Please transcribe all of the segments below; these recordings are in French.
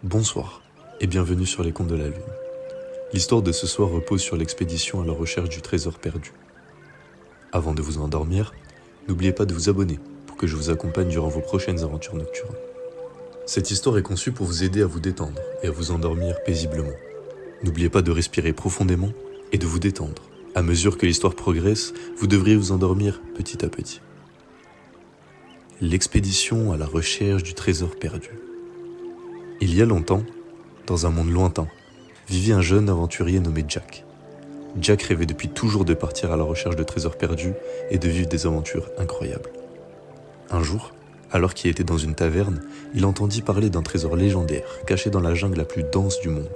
Bonsoir et bienvenue sur les Contes de la Lune. L'histoire de ce soir repose sur l'expédition à la recherche du trésor perdu. Avant de vous endormir, n'oubliez pas de vous abonner pour que je vous accompagne durant vos prochaines aventures nocturnes. Cette histoire est conçue pour vous aider à vous détendre et à vous endormir paisiblement. N'oubliez pas de respirer profondément et de vous détendre. À mesure que l'histoire progresse, vous devriez vous endormir petit à petit. L'expédition à la recherche du trésor perdu. Il y a longtemps, dans un monde lointain, vivait un jeune aventurier nommé Jack. Jack rêvait depuis toujours de partir à la recherche de trésors perdus et de vivre des aventures incroyables. Un jour, alors qu'il était dans une taverne, il entendit parler d'un trésor légendaire caché dans la jungle la plus dense du monde.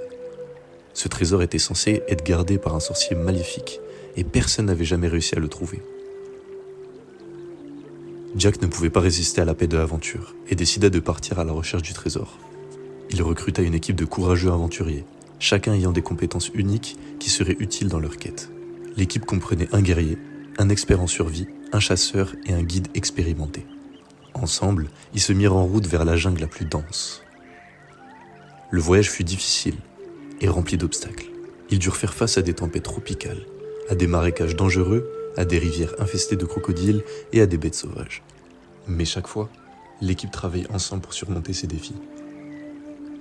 Ce trésor était censé être gardé par un sorcier maléfique et personne n'avait jamais réussi à le trouver. Jack ne pouvait pas résister à l'appel de l'aventure et décida de partir à la recherche du trésor. Il recruta une équipe de courageux aventuriers, chacun ayant des compétences uniques qui seraient utiles dans leur quête. L'équipe comprenait un guerrier, un expert en survie, un chasseur et un guide expérimenté. Ensemble, ils se mirent en route vers la jungle la plus dense. Le voyage fut difficile et rempli d'obstacles. Ils durent faire face à des tempêtes tropicales, à des marécages dangereux, à des rivières infestées de crocodiles et à des bêtes sauvages. Mais chaque fois, l'équipe travaillait ensemble pour surmonter ces défis.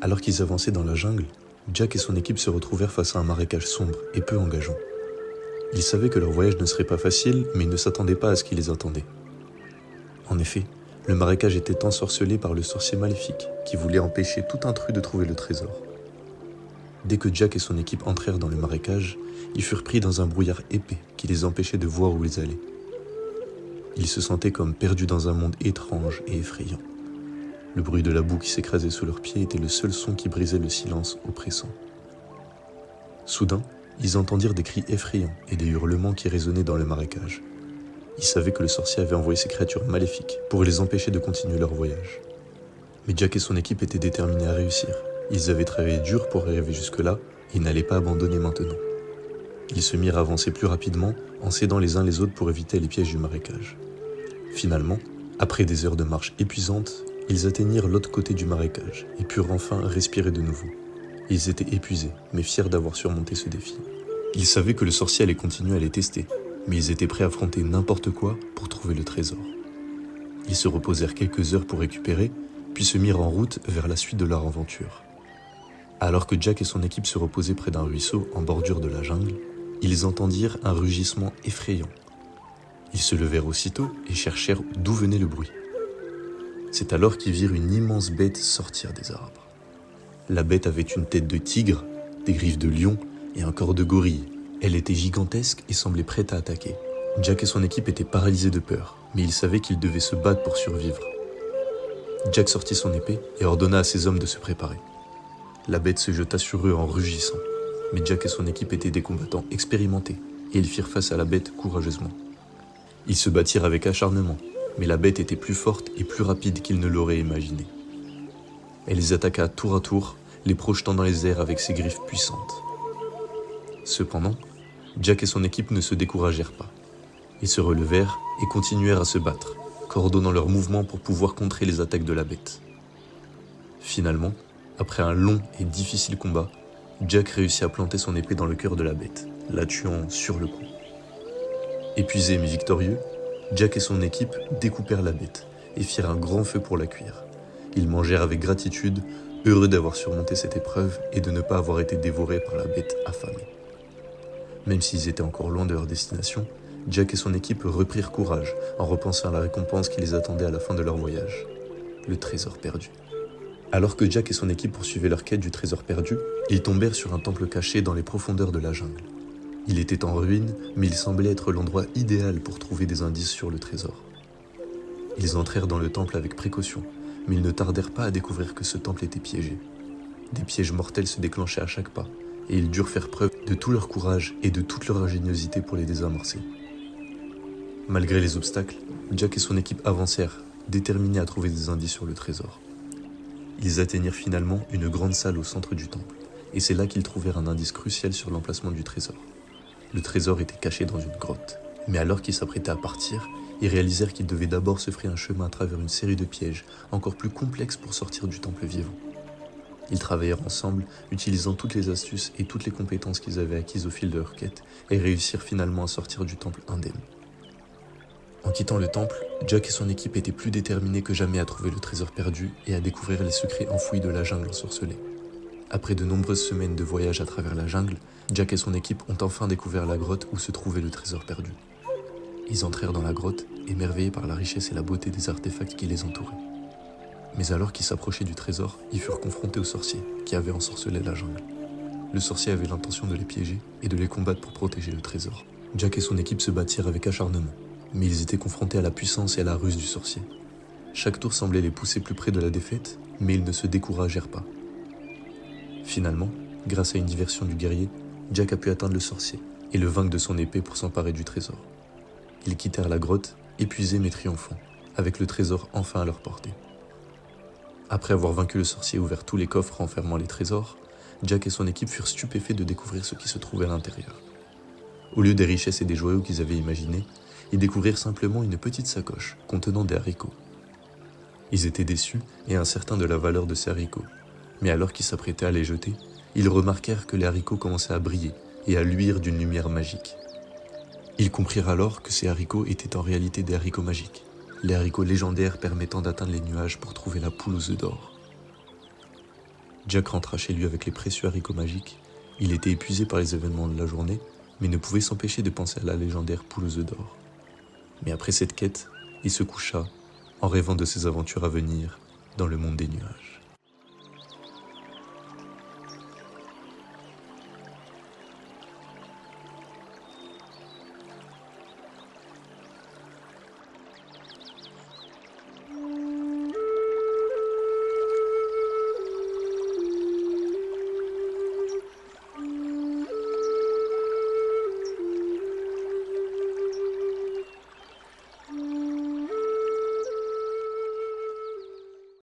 Alors qu'ils avançaient dans la jungle, Jack et son équipe se retrouvèrent face à un marécage sombre et peu engageant. Ils savaient que leur voyage ne serait pas facile, mais ils ne s'attendaient pas à ce qui les attendait. En effet, le marécage était ensorcelé par le sorcier maléfique qui voulait empêcher tout intrus de trouver le trésor. Dès que Jack et son équipe entrèrent dans le marécage, ils furent pris dans un brouillard épais qui les empêchait de voir où ils allaient. Ils se sentaient comme perdus dans un monde étrange et effrayant. Le bruit de la boue qui s'écrasait sous leurs pieds était le seul son qui brisait le silence oppressant. Soudain, ils entendirent des cris effrayants et des hurlements qui résonnaient dans le marécage. Ils savaient que le sorcier avait envoyé ces créatures maléfiques pour les empêcher de continuer leur voyage. Mais Jack et son équipe étaient déterminés à réussir. Ils avaient travaillé dur pour arriver jusque-là et ils n'allaient pas abandonner maintenant. Ils se mirent à avancer plus rapidement en s'aidant les uns les autres pour éviter les pièges du marécage. Finalement, après des heures de marche épuisantes, ils atteignirent l'autre côté du marécage et purent enfin respirer de nouveau. Ils étaient épuisés, mais fiers d'avoir surmonté ce défi. Ils savaient que le sorcier allait continuer à les tester, mais ils étaient prêts à affronter n'importe quoi pour trouver le trésor. Ils se reposèrent quelques heures pour récupérer, puis se mirent en route vers la suite de leur aventure. Alors que Jack et son équipe se reposaient près d'un ruisseau en bordure de la jungle, ils entendirent un rugissement effrayant. Ils se levèrent aussitôt et cherchèrent d'où venait le bruit. C'est alors qu'ils virent une immense bête sortir des arbres. La bête avait une tête de tigre, des griffes de lion et un corps de gorille. Elle était gigantesque et semblait prête à attaquer. Jack et son équipe étaient paralysés de peur, mais ils savaient qu'ils devaient se battre pour survivre. Jack sortit son épée et ordonna à ses hommes de se préparer. La bête se jeta sur eux en rugissant, mais Jack et son équipe étaient des combattants expérimentés et ils firent face à la bête courageusement. Ils se battirent avec acharnement, mais la bête était plus forte et plus rapide qu'ils ne l'auraient imaginé. Elle les attaqua tour à tour, les projetant dans les airs avec ses griffes puissantes. Cependant, Jack et son équipe ne se découragèrent pas. Ils se relevèrent et continuèrent à se battre, coordonnant leurs mouvements pour pouvoir contrer les attaques de la bête. Finalement, après un long et difficile combat, Jack réussit à planter son épée dans le cœur de la bête, la tuant sur le coup. Épuisés mais victorieux, Jack et son équipe découpèrent la bête et firent un grand feu pour la cuire. Ils mangèrent avec gratitude, heureux d'avoir surmonté cette épreuve et de ne pas avoir été dévorés par la bête affamée. Même s'ils étaient encore loin de leur destination, Jack et son équipe reprirent courage en repensant à la récompense qui les attendait à la fin de leur voyage, le trésor perdu. Alors que Jack et son équipe poursuivaient leur quête du trésor perdu, ils tombèrent sur un temple caché dans les profondeurs de la jungle. Il était en ruine, mais il semblait être l'endroit idéal pour trouver des indices sur le trésor. Ils entrèrent dans le temple avec précaution, mais ils ne tardèrent pas à découvrir que ce temple était piégé. Des pièges mortels se déclenchaient à chaque pas, et ils durent faire preuve de tout leur courage et de toute leur ingéniosité pour les désamorcer. Malgré les obstacles, Jack et son équipe avancèrent, déterminés à trouver des indices sur le trésor. Ils atteignirent finalement une grande salle au centre du temple, et c'est là qu'ils trouvèrent un indice crucial sur l'emplacement du trésor. Le trésor était caché dans une grotte, mais alors qu'ils s'apprêtaient à partir, ils réalisèrent qu'ils devaient d'abord se frayer un chemin à travers une série de pièges encore plus complexes pour sortir du temple vivant. Ils travaillèrent ensemble, utilisant toutes les astuces et toutes les compétences qu'ils avaient acquises au fil de leur quête, et réussirent finalement à sortir du temple indemne. En quittant le temple, Jack et son équipe étaient plus déterminés que jamais à trouver le trésor perdu et à découvrir les secrets enfouis de la jungle ensorcelée. Après de nombreuses semaines de voyage à travers la jungle, Jack et son équipe ont enfin découvert la grotte où se trouvait le trésor perdu. Ils entrèrent dans la grotte, émerveillés par la richesse et la beauté des artefacts qui les entouraient. Mais alors qu'ils s'approchaient du trésor, ils furent confrontés au sorcier qui avait ensorcelé la jungle. Le sorcier avait l'intention de les piéger et de les combattre pour protéger le trésor. Jack et son équipe se battirent avec acharnement, mais ils étaient confrontés à la puissance et à la ruse du sorcier. Chaque tour semblait les pousser plus près de la défaite, mais ils ne se découragèrent pas. Finalement, grâce à une diversion du guerrier, Jack a pu atteindre le sorcier et le vaincre de son épée pour s'emparer du trésor. Ils quittèrent la grotte, épuisés mais triomphants, avec le trésor enfin à leur portée. Après avoir vaincu le sorcier et ouvert tous les coffres renfermant les trésors, Jack et son équipe furent stupéfaits de découvrir ce qui se trouvait à l'intérieur. Au lieu des richesses et des joyaux qu'ils avaient imaginés, ils découvrirent simplement une petite sacoche contenant des haricots. Ils étaient déçus et incertains de la valeur de ces haricots, mais alors qu'ils s'apprêtaient à les jeter, ils remarquèrent que les haricots commençaient à briller et à luire d'une lumière magique. Ils comprirent alors que ces haricots étaient en réalité des haricots magiques, les haricots légendaires permettant d'atteindre les nuages pour trouver la poule aux œufs d'or. Jack rentra chez lui avec les précieux haricots magiques. Il était épuisé par les événements de la journée, mais ne pouvait s'empêcher de penser à la légendaire poule aux œufs d'or. Mais après cette quête, il se coucha en rêvant de ses aventures à venir dans le monde des nuages.